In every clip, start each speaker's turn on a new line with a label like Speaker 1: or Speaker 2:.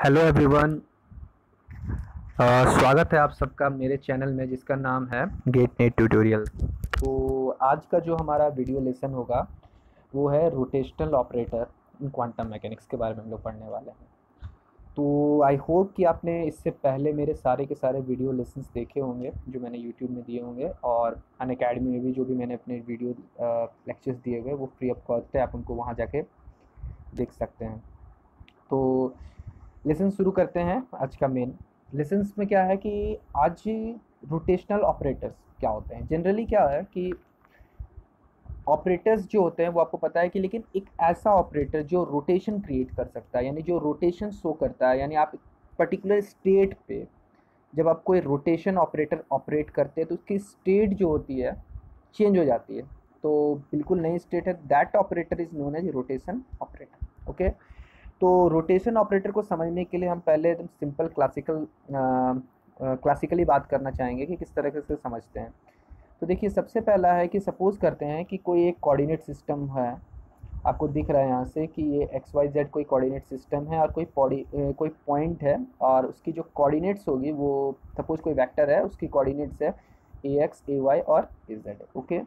Speaker 1: Hello everyone. स्वागत है आप सबका मेरे चैनल में जिसका नाम है गेट नेट ट्यूटोरियल। तो आज का जो हमारा वीडियो लेसन होगा वो है रोटेशनल ऑपरेटर इन क्वांटम मैकेनिक्स के बारे में हम लोग पढ़ने वाले हैं। तो आई होप कि आपने इससे पहले मेरे सारे के सारे वीडियो लेसन्स देखे होंगे जो मैंने यूट्यूब में दिए होंगे, और अनअकैडमी में भी जो भी मैंने अपने वीडियो लेक्चर्स दिए हुए वो फ्री ऑफ कॉस्ट है, आप उनको वहाँ जाके देख सकते हैं। तो लेसन शुरू करते हैं आज का मेन लेसन्स में। क्या है कि आज रोटेशनल ऑपरेटर्स क्या होते हैं। जनरली क्या है कि ऑपरेटर्स जो होते हैं वो आपको पता है कि, लेकिन एक ऐसा ऑपरेटर जो रोटेशन क्रिएट कर सकता है, यानी जो रोटेशन शो करता है, यानी आप पर्टिकुलर स्टेट पे जब आप कोई रोटेशन ऑपरेटर ऑपरेट करते हैं तो उसकी स्टेट जो होती है चेंज हो जाती है। तो बिल्कुल नई स्टेट है, that operator is known as rotation operator. Okay, तो रोटेशन ऑपरेटर को समझने के लिए हम पहले एकदम सिंपल क्लासिकली बात करना चाहेंगे कि किस तरह से समझते हैं। तो देखिए, सबसे पहला है कि सपोज़ करते हैं कि कोई एक कोऑर्डिनेट सिस्टम है। आपको दिख रहा है यहाँ से कि ये एक्स वाई जेड कोई कोऑर्डिनेट सिस्टम है, और कोई पॉइंट है, और उसकी जो कोऑर्डिनेट्स होगी वो सपोज़ कोई वेक्टर है, उसकी कोऑर्डिनेट्स है ए एक्स, ए वाई और ए जेड। ओके,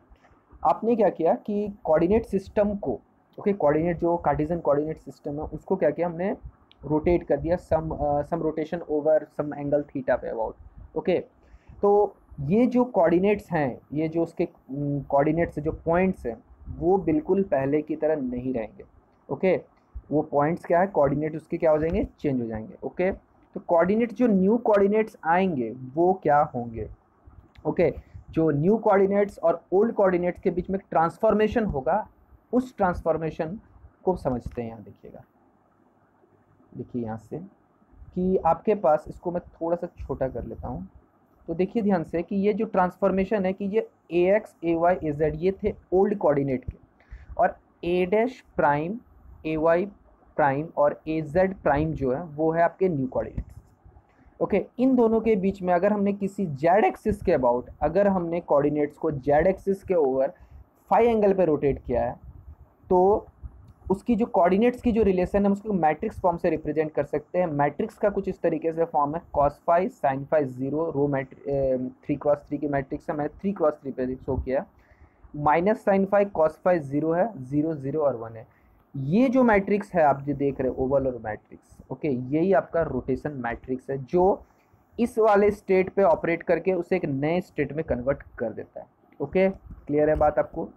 Speaker 1: आपने क्या किया कि कोऑर्डिनेट सिस्टम को, ओके, कोऑर्डिनेट जो कार्टेशियन कोऑर्डिनेट सिस्टम है उसको क्या किया हमने, रोटेट कर दिया some rotation over some angle theta पे अबाउट। ओके, तो ये जो कोऑर्डिनेट्स हैं, ये जो उसके कोऑर्डिनेट्स जो पॉइंट्स हैं वो बिल्कुल पहले की तरह नहीं रहेंगे। ओके, वो पॉइंट्स क्या है, कोऑर्डिनेट उसके क्या हो जाएंगे, चेंज हो जाएंगे। ओके, तो कोऑर्डिनेट जो न्यू कोऑर्डिनेट्स आएंगे वो क्या होंगे। ओके, जो न्यू कोऑर्डिनेट्स और ओल्ड कोऑर्डिनेट्स के बीच में ट्रांसफॉर्मेशन होगा, उस ट्रांसफॉर्मेशन को समझते हैं। यहाँ देखिएगा, देखिए यहाँ से कि आपके पास, इसको मैं थोड़ा सा छोटा कर लेता हूँ। तो देखिए ध्यान से कि ये जो ट्रांसफॉर्मेशन है कि ये ए एक्स, ए वाई, ए जेड ये थे ओल्ड कोऑर्डिनेट के, और ए डैश प्राइम, ए वाई प्राइम और ए जेड प्राइम जो है वो है आपके न्यू कोऑर्डिनेट्स। ओके, इन दोनों के बीच में अगर हमने किसी जेड एक्सिस के अबाउट, अगर हमने कोऑर्डिनेट्स को जेड एक्सिस के ओवर फाई एंगल पे रोटेट किया है, तो उसकी जो कोऑर्डिनेट्स की जो रिलेशन है उसको मैट्रिक्स फॉर्म से रिप्रेजेंट कर सकते हैं। मैट्रिक्स का कुछ इस तरीके से फॉर्म है, cos phi sine phi zero, row 3x3 की मैट्रिक्स है, मैंने 3x3 पे शो किया। Minus sine phi cos phi zero है, जीरो जीरो और वन है। ये जो मैट्रिक्स है आप जो देख रहे हैं ओवल और मैट्रिक्स, ओके, यही आपका रोटेशन मैट्रिक्स है जो इस वाले स्टेट पे ऑपरेट करके उसे एक नए स्टेट में कन्वर्ट कर देता है। ओके, क्लियर है बात आपको।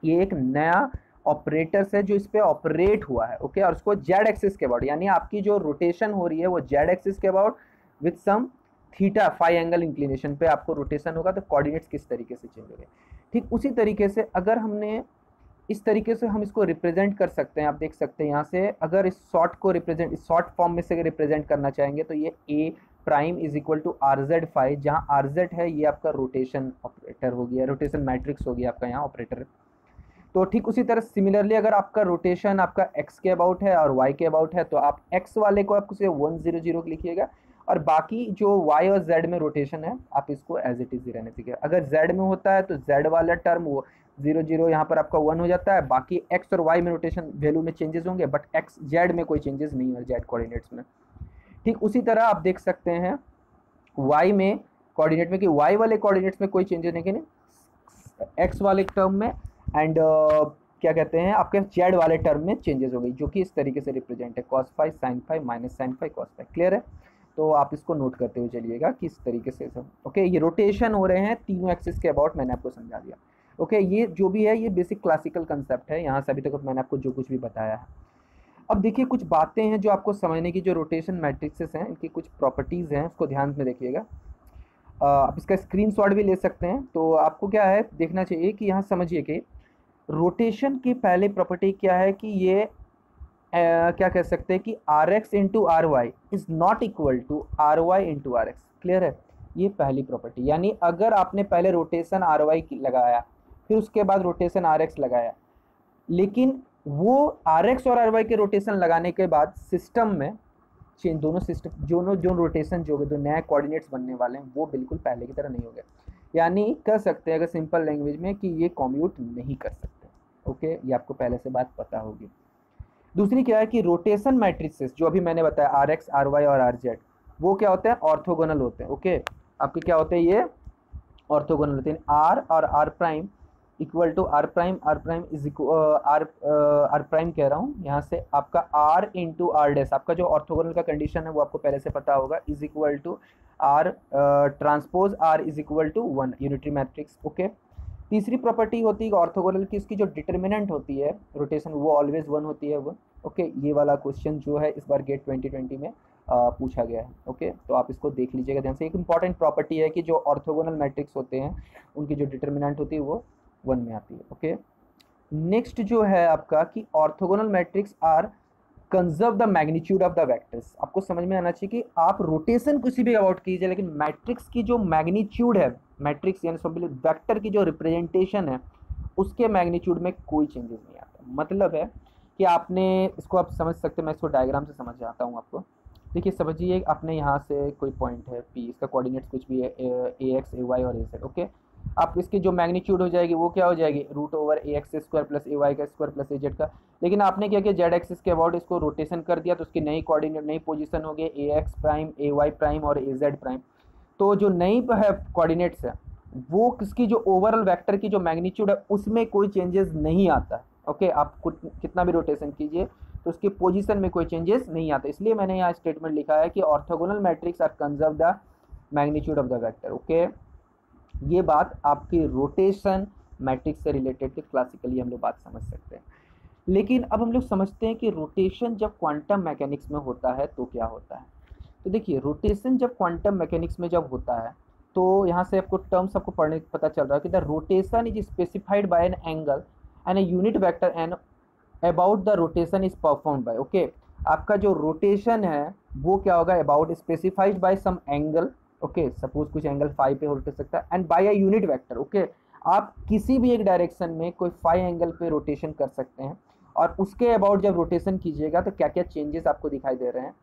Speaker 1: ये एक नया ऑपरेटर्स है जो इस पे ऑपरेट हुआ है। ओके, और उसको जेड एक्सिस के अबाउट, यानी आपकी जो रोटेशन हो रही है वो जेड एक्सिस के about with some theta phi angle inclination पे आपको रोटेशन होगा, तो कोऑर्डिनेट्स किस तरीके से चेंज हो गए। ठीक उसी तरीके से अगर हमने इस तरीके से हम इसको रिप्रेजेंट कर सकते हैं। आप देख सकते हैं यहाँ से, अगर इस शॉर्ट को रिप्रेजेंट, इस शॉर्ट फॉर्म में से रिप्रेजेंट करना चाहेंगे तो ये A prime is equal to R Z phi, जहाँ आर जेड है ये आपका रोटेशन ऑपरेटर हो गया, रोटेशन मैट्रिक्स हो गया आपका यहाँ ऑपरेटर। तो ठीक उसी तरह सिमिलरली अगर आपका रोटेशन आपका एक्स के अबाउट है और वाई के अबाउट है, तो आप एक्स वाले को आप उसे 100 लिखिएगा, और बाकी जो वाई और जेड में रोटेशन है आप इसको एज इट इज रहने दीजिए। अगर जेड में होता है तो जेड वाला टर्म वो 00 यहाँ पर आपका 1 हो जाता है, बाकी एक्स और वाई में रोटेशन वैल्यू में चेंजेस होंगे, बट एक्स जेड में कोई चेंजेस नहीं है जेड कोऑर्डिनेट्स में। ठीक उसी तरह आप देख सकते हैं वाई में कोऑर्डिनेट में कि वाई वाले कोऑर्डिनेट्स में कोई चेंजेस नहीं, एक्स वाले टर्म में, एंड क्या कहते हैं आपके जेड वाले टर्म में चेंजेस हो गई, जो कि इस तरीके से रिप्रेजेंट है cos phi sine phi minus sine phi cos phi. Clear है, तो आप इसको नोट करते हुए चलिएगा कि इस तरीके से सब। ओके, ये रोटेशन हो रहे हैं तीनों एक्सिस के अबाउट, मैंने आपको समझा दिया। ओके, ये जो भी है ये बेसिक क्लासिकल कंसेप्ट है, यहाँ से अभी तक मैंने आपको जो कुछ भी बताया है। अब देखिए कुछ बातें हैं जो आपको समझने की, जो रोटेशन मैट्रिक्सेस हैं इनकी कुछ प्रॉपर्टीज़ हैं, उसको ध्यान में देखिएगा। आप इसका स्क्रीनशॉट भी ले सकते हैं। तो आपको क्या है देखना चाहिए कि यहाँ समझिए कि रोटेशन की पहली प्रॉपर्टी क्या है कि ये क्या कह सकते हैं कि R X into R Y is not equal to R Y into R X. Clear है, ये पहली प्रॉपर्टी। यानी अगर आपने पहले रोटेशन आर वाई लगाया, फिर उसके बाद रोटेशन आर एक्स लगाया, लेकिन वो आर एक्स और आर वाई के रोटेशन लगाने के बाद सिस्टम में चेंज, दोनों सिस्टम जो रोटेशन जो जो नए कोऑर्डिनेट्स बनने वाले हैं वो बिल्कुल पहले की तरह नहीं हो गए। यानी कह सकते हैं अगर सिंपल लैंग्वेज में कि ये कम्यूट नहीं कर सकते। ओके, ये आपको पहले से बात पता होगी। दूसरी क्या है कि रोटेशन मैट्रिसेस जो अभी मैंने बताया आर एक्स आर वाई और आर जेड, वो क्या होते हैं, ऑर्थोगोनल होते हैं। ओके, आपके क्या होते हैं, ये ऑर्थोगोनल होते हैं। आर और R prime equal to R prime is R prime कह रहा हूँ यहाँ से, आपका आर इंटू आर डैश, आपका जो ऑर्थोगोनल का कंडीशन है वो आपको पहले से पता होगा, is equal to R transpose R is equal to 1, unitary matrix. Okay, तीसरी प्रॉपर्टी होती है ऑर्थोगोनल की, इसकी जो डिटर्मिनेंट होती है रोटेशन वो ऑलवेज 1 होती है वो। ओके, ये वाला क्वेश्चन जो है इस बार गेट 2020 में पूछा गया है। ओके, तो आप इसको देख लीजिएगा ध्यान से। एक इंपॉर्टेंट प्रॉपर्टी है कि जो ऑर्थोगोनल मैट्रिक्स होते हैं उनकी जो डिटर्मिनेंट होती है वो 1 में आती है। ओके, नेक्स्ट जो है आपका कि orthogonal matrix are conserve the magnitude of the vectors. आपको समझ में आना चाहिए कि आप रोटेशन किसी भी अबाउट कीजिए, लेकिन मैट्रिक्स की जो मैग्नीट्यूड है, मैट्रिक्स यानी वेक्टर की जो रिप्रेजेंटेशन है, उसके मैग्नीट्यूड में कोई चेंजेस नहीं आता। मतलब है कि आपने इसको आप समझ सकते हैं, मैं इसको डायग्राम से समझ आता हूँ आपको। देखिए समझिए, आपने यहाँ से कोई पॉइंट है पी, इसका कोऑर्डिनेट्स कुछ भी है ए एक्स ए वाई और ए जेड। ओके, आप इसकी जो मैग्नीट्यूड हो जाएगी वो क्या हो जाएगी, रूट ओवर ए एक्स स्क्वायर प्लस ए वाई का स्क्वायर प्लस ए जेड का। लेकिन आपने क्या किया, जेड एक्सिस के अबाउट इसको रोटेशन कर दिया, तो उसकी नई कोऑर्डिनेट, नई पोजीशन हो गई ए एक्स प्राइम ए वाई प्राइम और ए जेड प्राइम। तो जो नई है कोऑर्डिनेट्स है वो किसकी, जो ओवरऑल वेक्टर की जो मैग्नीट्यूड है उसमें कोई चेंजेस नहीं आता। ओके, आप कितना भी रोटेशन कीजिए तो उसकी पोजीशन में कोई चेंजेस नहीं आता। इसलिए मैंने यहाँ स्टेटमेंट लिखा है कि orthogonal matrix are conserve the magnitude of the vector. Okay, ये बात आपकी रोटेशन मैट्रिक्स से रिलेटेड थी, क्लासिकली हम लोग बात समझ सकते हैं। लेकिन अब हम लोग समझते हैं कि रोटेशन जब क्वांटम मैकेनिक्स में होता है तो क्या होता है। तो देखिए, रोटेशन जब क्वांटम मैकेनिक्स में जब होता है तो यहाँ से आपको टर्म्स आपको पढ़ने पता चल रहा है कि the rotation is specified by an angle and a unit vector and about the rotation is performed by. Okay, आपका जो रोटेशन है वो क्या होगा, about specified by some angle. Okay, suppose कुछ एंगल फाइव पे रोटेट सकता है, and by a unit vector. Okay, आप किसी भी एक डायरेक्शन में कोई फाइव एंगल पे रोटेशन कर सकते हैं, और उसके अबाउट जब रोटेशन कीजिएगा तो क्या क्या चेंजेस आपको दिखाई दे रहे हैं।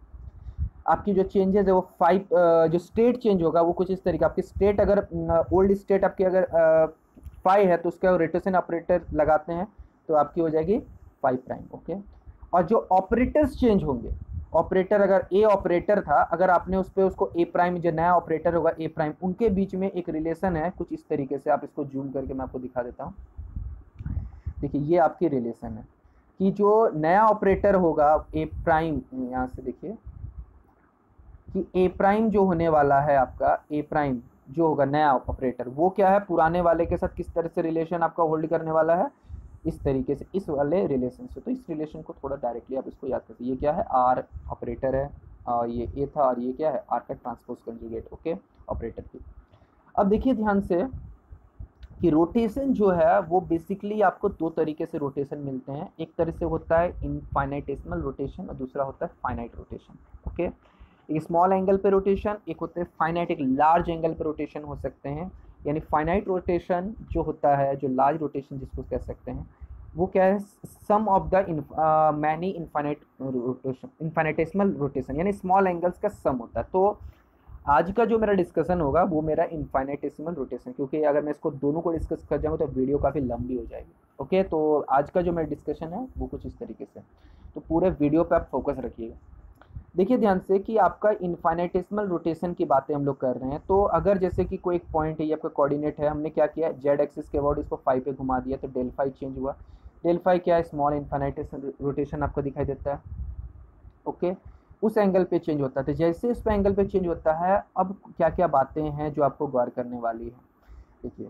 Speaker 1: आपकी जो चेंजेस है वो फाइव, जो स्टेट चेंज होगा वो कुछ इस तरीके, आपकी स्टेट अगर ओल्ड स्टेट आपकी अगर फाइव है तो उसका रोटेशन ऑपरेटर लगाते हैं तो आपकी हो जाएगी फाइव प्राइम। ओके, और जो ऑपरेटर्स चेंज होंगे, ऑपरेटर अगर ए ऑपरेटर था, अगर आपने उस पर उसको ए प्राइम, जो नया ऑपरेटर होगा ए प्राइम, उनके बीच में एक रिलेशन है कुछ इस तरीके से। आप इसको जूम करके मैं आपको दिखा देता हूँ। देखिए, ये आपकी रिलेशन है कि जो नया ऑपरेटर होगा ए प्राइम, यहाँ से देखिए कि ए प्राइम जो होने वाला है आपका, ए प्राइम जो होगा नया ऑपरेटर, वो क्या है, पुराने वाले के साथ किस तरह से रिलेशन आपका होल्ड करने वाला है, इस तरीके से, इस वाले रिलेशन से। तो इस रिलेशन को थोड़ा डायरेक्टली आप इसको याद करते, ये क्या है, आर ऑपरेटर है, और ये ए था, और ये क्या है, आर का ट्रांसपोज कंजुगेट। ओके, ऑपरेटर की। अब देखिए ध्यान से कि रोटेशन जो है वो बेसिकली आपको दो तरीके से रोटेशन मिलते हैं। एक तरह से होता है इनफाइनाइटेसिमल रोटेशन और दूसरा होता है फाइनाइट रोटेशन। ओके, एक स्मॉल एंगल पे रोटेशन, एक होते हैं फाइनाइट, एक लार्ज एंगल पे रोटेशन हो सकते हैं। यानी फाइनाइट रोटेशन जो होता है, जो लार्ज रोटेशन जिसको कह सकते हैं, वो क्या है, sum of the many infinite rotation, infinitesimal rotation यानी स्मॉल एंगल्स का सम होता है। तो आज का जो मेरा डिस्कशन होगा वो मेरा इनफाइनाइटेसिमल रोटेशन, क्योंकि अगर मैं इसको दोनों को डिस्कस कर जाऊँ तो वीडियो काफ़ी लंबी हो जाएगी। ओके, तो आज का जो मेरा डिस्कशन है वो कुछ इस तरीके से, तो पूरे वीडियो पे आप फोकस रखिएगा। देखिए ध्यान से कि आपका इनफाइनाइटेसिमल रोटेशन की बातें हम लोग कर रहे हैं। तो अगर जैसे कि कोई एक पॉइंट है, ये आपका कोऑर्डिनेट है, हमने क्या किया, जेड एक्सिस के अबाउट इसको फाइव पे घुमा दिया, तो डेल फाइव चेंज हुआ। डेल फाइव क्या है, स्मॉल इनफाइनाइटेसिमल रोटेशन आपको दिखाई देता है। ओके, उस एंगल पे चेंज होता है। तो जैसे उस एंगल पे चेंज होता है, अब क्या क्या बातें हैं जो आपको गौर करने वाली है। देखिए,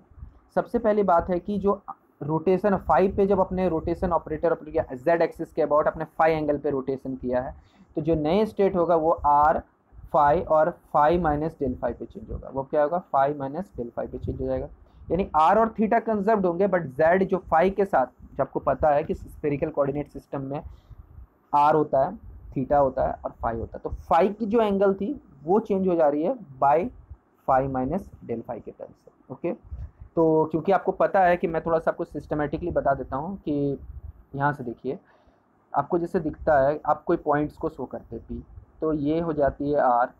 Speaker 1: सबसे पहली बात है कि जो रोटेशन फाइव पे जब अपने रोटेशन ऑपरेटर अप्लाई किया, जेड एक्सिस के अबाउट अपने फाइव एंगल पे रोटेशन किया है, तो जो नए स्टेट होगा वो आर फाइव और फाइव माइनस डेल फाइव पे चेंज होगा। वो क्या होगा, फाइव माइनस डेल फाइव पे चेंज हो जाएगा। यानी आर और थीटा कंजर्व्ड होंगे, बट जेड जो फाइव के साथ, जो आपको पता है कि स्फेरिकल कोऑर्डिनेट सिस्टम में आर होता है, थीटा होता है और फाइव होता है, तो फाइव की जो एंगल थी वो चेंज हो जा रही है by five minus del five के टर्म से। ओके, तो क्योंकि आपको पता है कि मैं थोड़ा सा आपको सिस्टमेटिकली बता देता हूँ कि यहाँ से देखिए, आपको जैसे दिखता है, आप कोई पॉइंट्स को शो करते हैं पी, तो ये हो जाती है आर।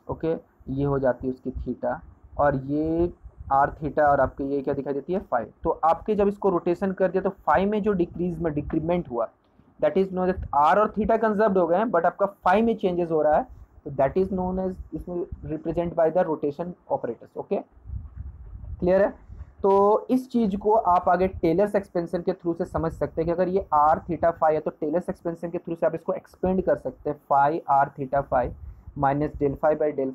Speaker 1: ओके, ये हो जाती है उसकी थीटा, और ये आर थीटा, और आपके ये क्या दिखाई देती है, फाइव। तो आपके जब इसको रोटेशन कर दिया तो फाइव में जो डिक्रीमेंट हुआ, that is known as R और थीटा कंजर्व्ड हो गए हैं बट आपका फाई में चेंजेस हो रहा है, तो दैट इज नोन एज, इसमें represent by the rotation operators. Okay, clear है। तो इस चीज को आप आगे टेलर्स एक्सपेंशन के थ्रू से समझ सकते हैं कि अगर ये आर थीटा फाई है तो टेलर्स एक्सपेंशन के थ्रू से आप इसको एक्सपेंड कर सकते हैं, phi R theta phi minus del phi by del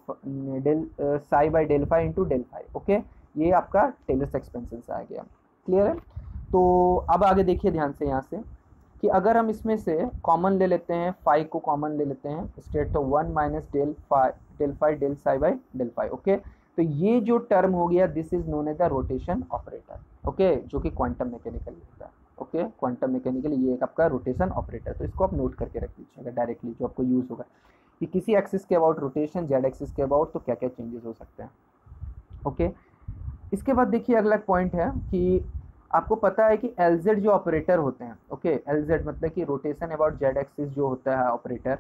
Speaker 1: psi by del phi into del phi. Okay, ये आपका टेलर्स एक्सपेंशन से आ गया। क्लियर है। तो अब आगे देखिए ध्यान से यहाँ से कि अगर हम इसमें से कॉमन ले लेते हैं, फाई को कॉमन ले लेते हैं, स्ट्रेट तो 1 minus del phi del psi by del phi. Okay, तो ये जो टर्म हो गया this is known as the rotation operator. Okay, जो कि क्वांटम मैकेनिकल होता है। ओके, क्वांटम मैकेनिकल ये एक आपका रोटेशन ऑपरेटर, तो इसको आप नोट करके रख लीजिएगा डायरेक्टली, जो आपको यूज होगा कि किसी एक्सिस के अबाउट रोटेशन, जेड एक्सिस के अबाउट, तो क्या क्या चेंजेस हो सकते हैं। ओके, इसके बाद देखिए अगला पॉइंट है कि आपको पता है कि LZ जो ऑपरेटर होते हैं, ओके, LZ मतलब कि रोटेशन अबाउट जेड एक्सिस जो होता है ऑपरेटर,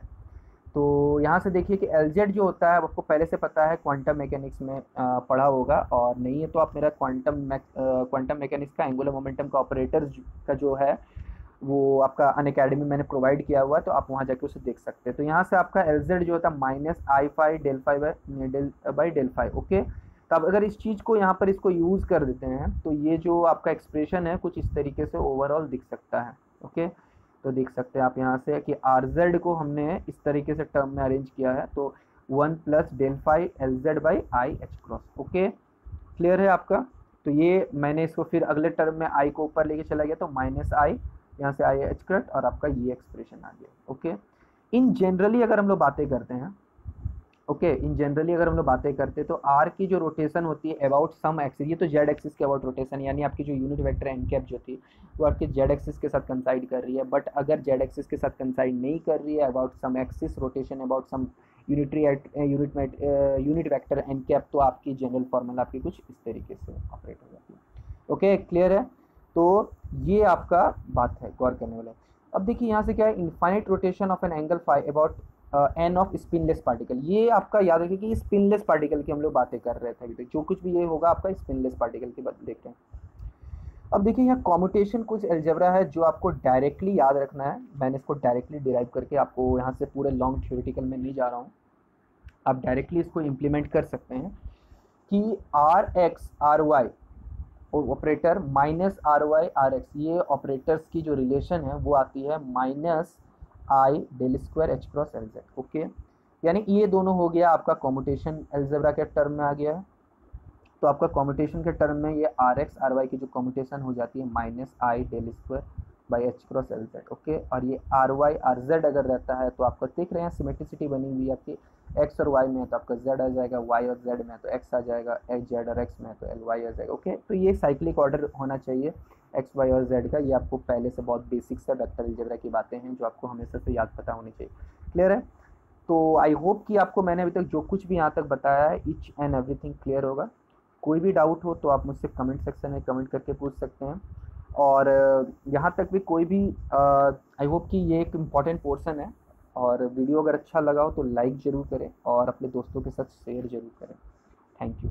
Speaker 1: तो यहाँ से देखिए कि LZ जो होता है आपको पहले से पता है, क्वांटम मैकेनिक्स में पढ़ा होगा, और नहीं है तो आप मेरा क्वांटम मैकेनिक्स का एंगुलर मोमेंटम का ऑपरेटर का जो है वो आपका अनअकैडमी मैंने प्रोवाइड किया हुआ है, तो आप वहाँ जाके उसे देख सकते हैं। तो यहाँ से आपका LZ जो होता है minus I phi del phi by del phi. Okay, तो अब अगर इस चीज़ को यहाँ पर इसको यूज़ कर देते हैं तो ये जो आपका एक्सप्रेशन है कुछ इस तरीके से ओवरऑल दिख सकता है। ओके, तो देख सकते हैं आप यहाँ से कि RZ को हमने इस तरीके से टर्म में अरेंज किया है, तो 1 plus del phi LZ by I H cross. Okay, clear है आपका। तो ये मैंने इसको फिर अगले टर्म में आई को ऊपर लेके चला गया, तो माइनस आई, यहाँ से आई एच कट, और आपका ये एक्सप्रेशन आ गया। ओके, इन जनरली अगर हम लोग बातें करते हैं, ओके, इन जनरली अगर हम लोग बातें करते हैं तो आर की जो रोटेशन होती है अबाउट सम एक्सिस, ये तो जेड एक्सिस के अबाउट रोटेशन, यानी आपकी जो यूनिट वेक्टर एन कैप जो थी वो आपके जेड एक्सिस के साथ कंसाइड कर रही है, बट अगर जेड एक्सिस के साथ कंसाइड नहीं कर रही है, about some axis rotation about some unit vector N cap, तो आपकी जनरल फॉर्मूला आपकी कुछ इस तरीके से ऑपरेट हो जाती है। ओके, क्लियर है। तो ये आपका बात है गौर करने वाला। अब देखिए यहाँ से क्या है, infinite rotation of an angle phi about n of spinless particle, ये आपका याद रखिए कि स्पिनलेस पार्टिकल की हम लोग बातें कर रहे थे अभी तक, जो कुछ भी ये होगा आपका स्पिनलेस पार्टिकल की बात देख रहे हैं। अब देखिए यहाँ कॉम्यूटेशन कुछ अलजेब्रा है जो आपको डायरेक्टली याद रखना है, मैंने इसको डायरेक्टली डिराइव करके आपको यहाँ से पूरे लॉन्ग थ्योरेटिकल में नहीं जा रहा हूँ, आप डायरेक्टली इसको इम्प्लीमेंट कर सकते हैं कि R X R Y operator minus R Y R X, ये ऑपरेटर्स की जो रिलेशन है वो आती है माइनस आई del square H cross L Z. Okay, यानी ये दोनों हो गया आपका कॉम्यूटेशन अलजेब्रा के टर्म में आ गया है, तो आपका कॉम्यूटेशन के टर्म में ये आर एक्स आर वाई की जो कॉम्यूटेशन हो जाती है minus I del square by H cross L Z. Okay, और ये आर वाई आर जेड अगर रहता है तो आपका देख रहे हैं सिमेट्रिसिटी बनी हुई है आपकी, एक्स और वाई में तो आपका जेड आ जाएगा, वाई और जेड में तो एक्स आ जाएगा, एक्स जेड और एक्स में तो एल वाई आ जाएगा। ओके, तो ये साइक्लिक ऑर्डर होना चाहिए एक्स वाई और जेड का, ये आपको पहले से बहुत बेसिक्स है, वेक्टर अलजेब्रा की बातें हैं जो आपको हमेशा से याद पता होनी चाहिए। क्लियर है। तो आई होप कि आपको मैंने अभी तक जो कुछ भी यहाँ तक बताया है ईच एंड एवरीथिंग क्लियर होगा। कोई भी डाउट हो तो आप मुझसे कमेंट सेक्शन में कमेंट करके पूछ सकते हैं, और यहाँ तक भी कोई भी आई होप कि ये एक इम्पॉर्टेंट पोर्शन है, और वीडियो अगर अच्छा लगा हो तो लाइक ज़रूर करें और अपने दोस्तों के साथ शेयर ज़रूर करें। Thank you.